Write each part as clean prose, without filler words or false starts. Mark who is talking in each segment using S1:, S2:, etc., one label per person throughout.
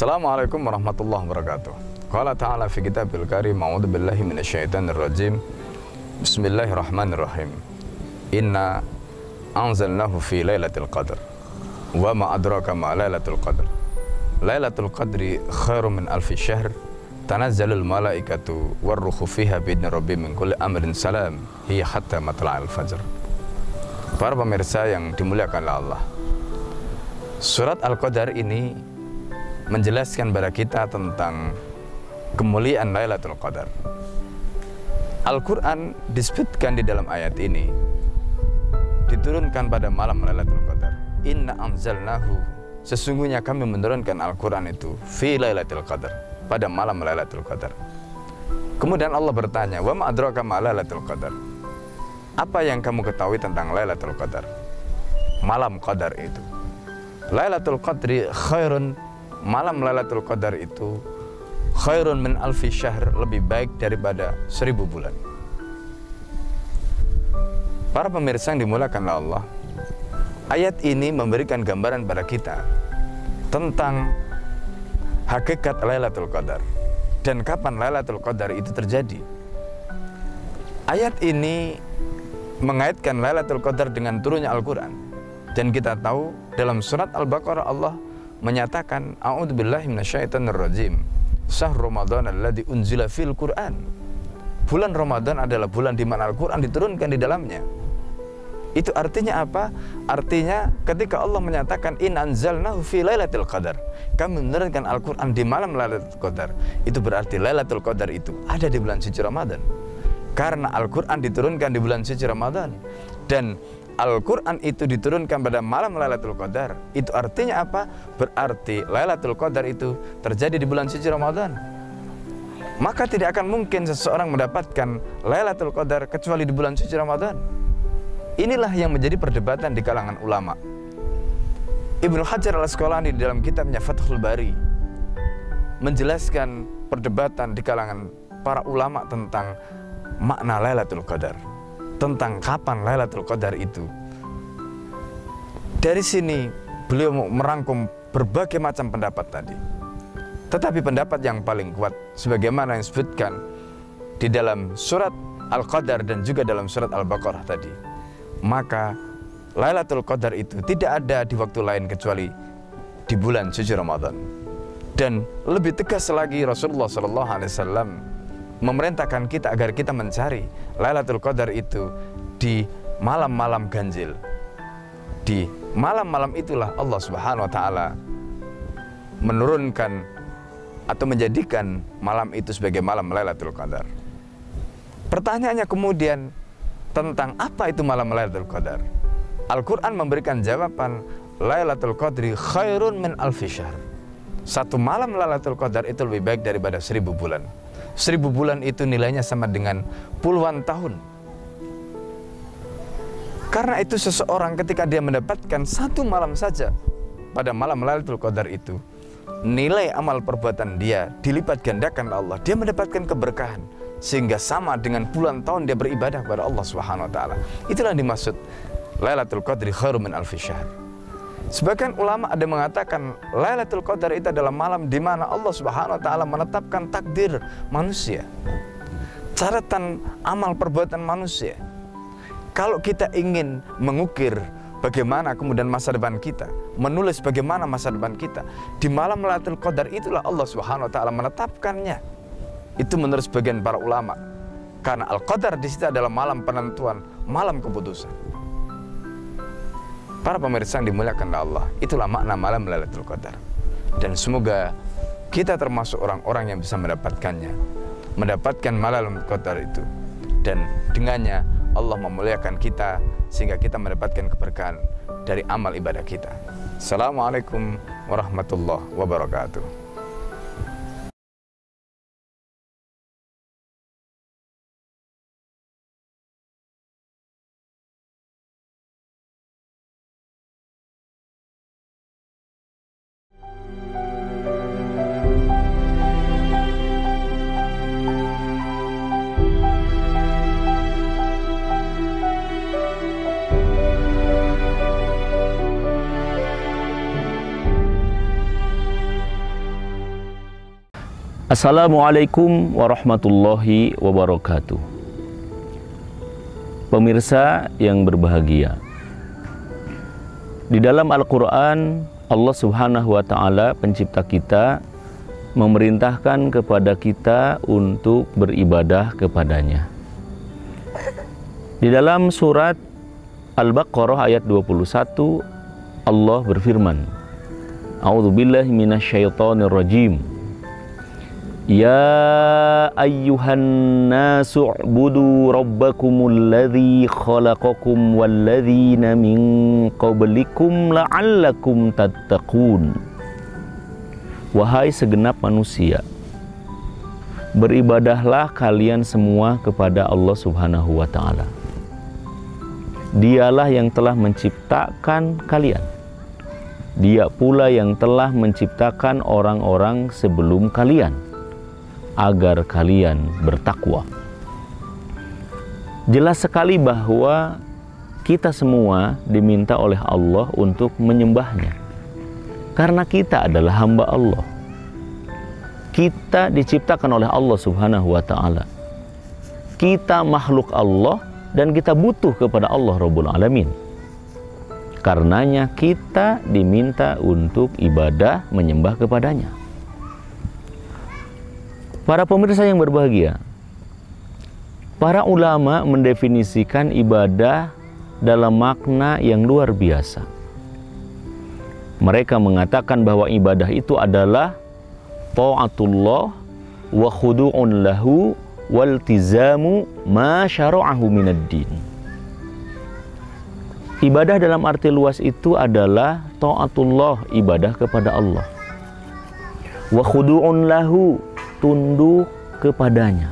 S1: Assalamualaikum warahmatullahi wabarakatuh. Qala ta'ala fi kitabil karim, a'udzu billahi minasyaitonir rajim. Bismillahirrahmanirrahim. Inna anzalnahu fi lailatul qadr. Wa ma adraka ma lailatul qadr. Lailatul qadri khairum min alfi syahr. Tanazzalul malaikatu warruhu fiha bi'idzni rabbihim min kulli amrin salam. Hiya hatta matla'il fajr. Para pemirsa yang dimuliakan oleh Allah, surat Al-Qadar ini menjelaskan kepada kita tentang kemuliaan Lailatul Qadar. Al-Quran disebutkan di dalam ayat ini diturunkan pada malam Lailatul Qadar. Inna anzalnahu, sesungguhnya kami menurunkan Al-Quran itu fi Lailatul Qadar, pada malam Lailatul Qadar. Kemudian Allah bertanya, wa ma adraka ma Lailatul Qadar, apa yang kamu ketahui tentang Lailatul Qadar, malam Qadar itu? Lailatul Qadri khairun, malam Lailatul Qadar itu khairun min alfi syahr, lebih baik daripada 1000 bulan. Para pemirsa yang dimuliakan Allah, ayat ini memberikan gambaran pada kita tentang hakikat Lailatul Qadar dan kapan Lailatul Qadar itu terjadi. Ayat ini mengaitkan Lailatul Qadar dengan turunnya Al-Quran, dan kita tahu dalam surat Al-Baqarah Allah menyatakan, a'udzubillahi minasyaitonir rajim, syahrul ramadan alladzi unzila fil Qur'an. Bulan Ramadan adalah bulan di mana Al-Qur'an diturunkan di dalamnya. Itu artinya apa? Artinya ketika Allah menyatakan in anzalnahu fi lailatul qadar, kami menurunkan Al-Qur'an di malam Lailatul Qadar, itu berarti Lailatul Qadar itu ada di bulan suci Ramadan. Karena Al-Qur'an diturunkan di bulan suci Ramadan dan Al-Quran itu diturunkan pada malam Lailatul Qadar, itu artinya apa? Berarti Lailatul Qadar itu terjadi di bulan suci Ramadan. Maka tidak akan mungkin seseorang mendapatkan Lailatul Qadar kecuali di bulan suci Ramadan. Inilah yang menjadi perdebatan di kalangan ulama. Ibnu Hajar al-Asqalani di dalam kitabnya Fathul Bari menjelaskan perdebatan di kalangan para ulama tentang makna Lailatul Qadar, tentang kapan Lailatul Qadar itu. Dari sini beliau merangkum berbagai macam pendapat tadi. Tetapi pendapat yang paling kuat sebagaimana yang disebutkan di dalam surat Al-Qadar dan juga dalam surat Al-Baqarah tadi, maka Lailatul Qadar itu tidak ada di waktu lain kecuali di bulan suci Ramadan. Dan lebih tegas lagi Rasulullah SAW memerintahkan kita agar kita mencari Lailatul Qadar itu di malam-malam ganjil. Di malam-malam itulah Allah Subhanahu wa taala menurunkan atau menjadikan malam itu sebagai malam Lailatul Qadar. Pertanyaannya kemudian tentang apa itu malam Lailatul Qadar? Al-Qur'an memberikan jawaban, Lailatul Qadri khairun min alfi syahr. Satu malam Lailatul Qadar itu lebih baik daripada 1000 bulan. 1000 bulan itu nilainya sama dengan puluhan tahun. Karena itu seseorang ketika dia mendapatkan satu malam saja pada malam Lailatul Qadar itu, nilai amal perbuatan dia dilipat gandakan Allah. Dia mendapatkan keberkahan sehingga sama dengan puluhan tahun dia beribadah kepada Allah Subhanahu wa taala. Itulah yang dimaksud Lailatul Qadri khairum min alfi syahr. Sebagian ulama ada mengatakan Lailatul Qadar itu adalah malam di mana Allah Subhanahu wa taala menetapkan takdir manusia, catatan amal perbuatan manusia. Kalau kita ingin mengukir bagaimana kemudian masa depan kita, menulis bagaimana masa depan kita, di malam Lailatul Qadar itulah Allah Subhanahu wa taala menetapkannya. Itu menurut sebagian para ulama. Karena Al-Qadar di situ adalah malam penentuan, malam keputusan. Para pemirsa yang dimuliakan Allah, itulah makna malam Lailatul Qadar. Dan semoga kita termasuk orang-orang yang bisa mendapatkannya, mendapatkan malam Qadar itu, dan dengannya Allah memuliakan kita sehingga kita mendapatkan keberkahan dari amal ibadah kita. Assalamualaikum warahmatullahi wabarakatuh.
S2: Assalamualaikum warahmatullahi wabarakatuh. Pemirsa yang berbahagia, di dalam Al-Quran Allah Subhanahu wa Ta'ala, pencipta kita, memerintahkan kepada kita untuk beribadah kepadanya. Di dalam surat Al-Baqarah ayat 21, Allah berfirman, A'udzubillahi minasyaitonir rajim. Ya ayyuhan nasu u'budu rabbakumul ladzi khalaqakum walladzina min qablikum la'allakum tattaqun. Wahai segenap manusia, beribadahlah kalian semua kepada Allah Subhanahu wa Ta'ala. Dialah yang telah menciptakan kalian. Dia pula yang telah menciptakan orang-orang sebelum kalian, agar kalian bertakwa. Jelas sekali bahwa kita semua diminta oleh Allah untuk menyembahnya, karena kita adalah hamba Allah. Kita diciptakan oleh Allah Subhanahu wa Ta'ala. Kita makhluk Allah dan kita butuh kepada Allah Rabbul Alamin. Karenanya kita diminta untuk ibadah menyembah kepadanya. Para pemirsa yang berbahagia, para ulama mendefinisikan ibadah dalam makna yang luar biasa. Mereka mengatakan bahwa ibadah itu adalah ta'atullah wa khudu'un lahu waltizamu ma syara'ahu minad din. Ibadah dalam arti luas itu adalah ta'atullah, ibadah kepada Allah. Wa khudu'un lahu, tunduk kepadanya.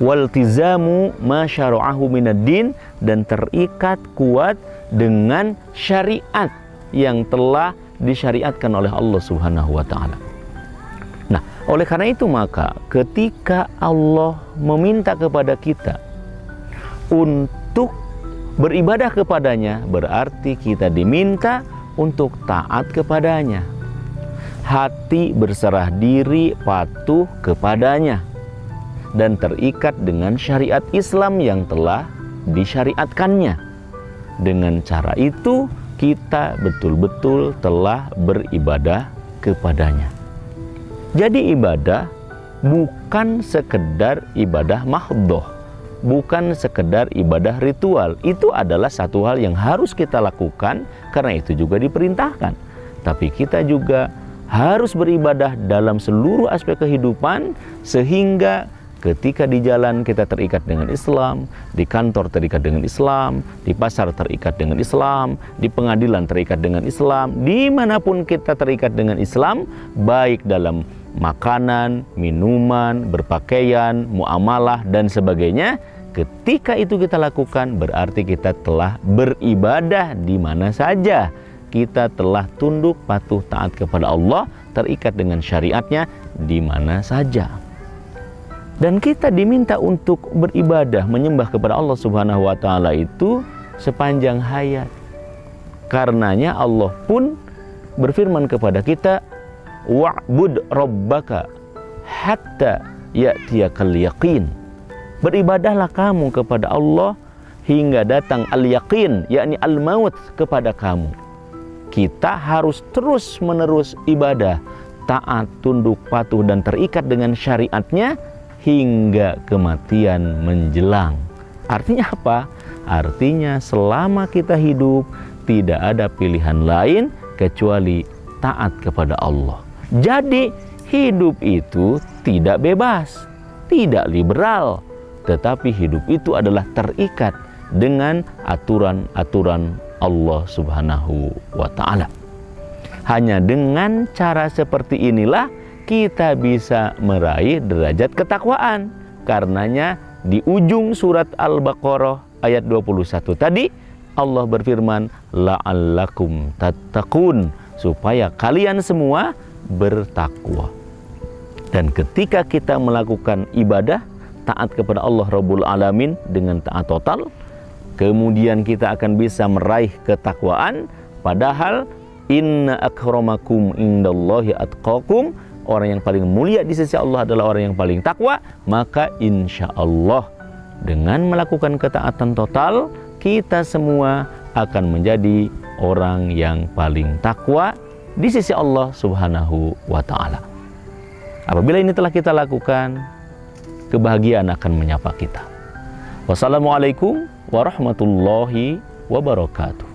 S2: Waltizamu ma syara'ahu minad din, dan terikat kuat dengan syariat yang telah disyariatkan oleh Allah Subhanahu wa Ta'ala. Nah, oleh karena itu maka ketika Allah meminta kepada kita untuk beribadah kepadanya, berarti kita diminta untuk taat kepadanya. Hati berserah diri, patuh kepadanya, dan terikat dengan syariat Islam yang telah disyariatkannya. Dengan cara itu kita betul-betul telah beribadah kepadanya. Jadi ibadah bukan sekedar ibadah mahdhoh, bukan sekedar ibadah ritual. Itu adalah satu hal yang harus kita lakukan, karena itu juga diperintahkan. Tapi kita juga harus beribadah dalam seluruh aspek kehidupan, sehingga ketika di jalan kita terikat dengan Islam, di kantor terikat dengan Islam, di pasar terikat dengan Islam, di pengadilan terikat dengan Islam, dimanapun kita terikat dengan Islam, baik dalam makanan, minuman, berpakaian, muamalah, dan sebagainya. Ketika itu kita lakukan, berarti kita telah beribadah di mana saja. Kita telah tunduk, patuh, taat kepada Allah, terikat dengan syariatnya di mana saja. Dan kita diminta untuk beribadah, menyembah kepada Allah Subhanahu wa Ta'ala itu sepanjang hayat. Karenanya Allah pun berfirman kepada kita, wa'bud rabbaka hatta ya'tiyakal yaqin. Beribadahlah kamu kepada Allah hingga datang al-yaqin, yakni al-maut kepada kamu. Kita harus terus-menerus ibadah, taat, tunduk, patuh, dan terikat dengan syariatnya hingga kematian menjelang. Artinya apa? Artinya selama kita hidup tidak ada pilihan lain kecuali taat kepada Allah. Jadi hidup itu tidak bebas, tidak liberal, tetapi hidup itu adalah terikat dengan aturan-aturan Allah Subhanahu wa Ta'ala. Hanya dengan cara seperti inilah kita bisa meraih derajat ketakwaan. Karenanya di ujung surat Al-Baqarah ayat 21 tadi Allah berfirman, la'allakum tattaqun, supaya kalian semua bertakwa. Dan ketika kita melakukan ibadah, taat kepada Allah Rabbul Alamin dengan taat total, kemudian kita akan bisa meraih ketakwaan. Padahal inna akramakum indallahi atqakum, orang yang paling mulia di sisi Allah adalah orang yang paling takwa, maka insya Allah dengan melakukan ketaatan total, kita semua akan menjadi orang yang paling takwa di sisi Allah Subhanahu wa Ta'ala. Apabila ini telah kita lakukan, kebahagiaan akan menyapa kita. Wassalamualaikum warahmatullahi wabarakatuh.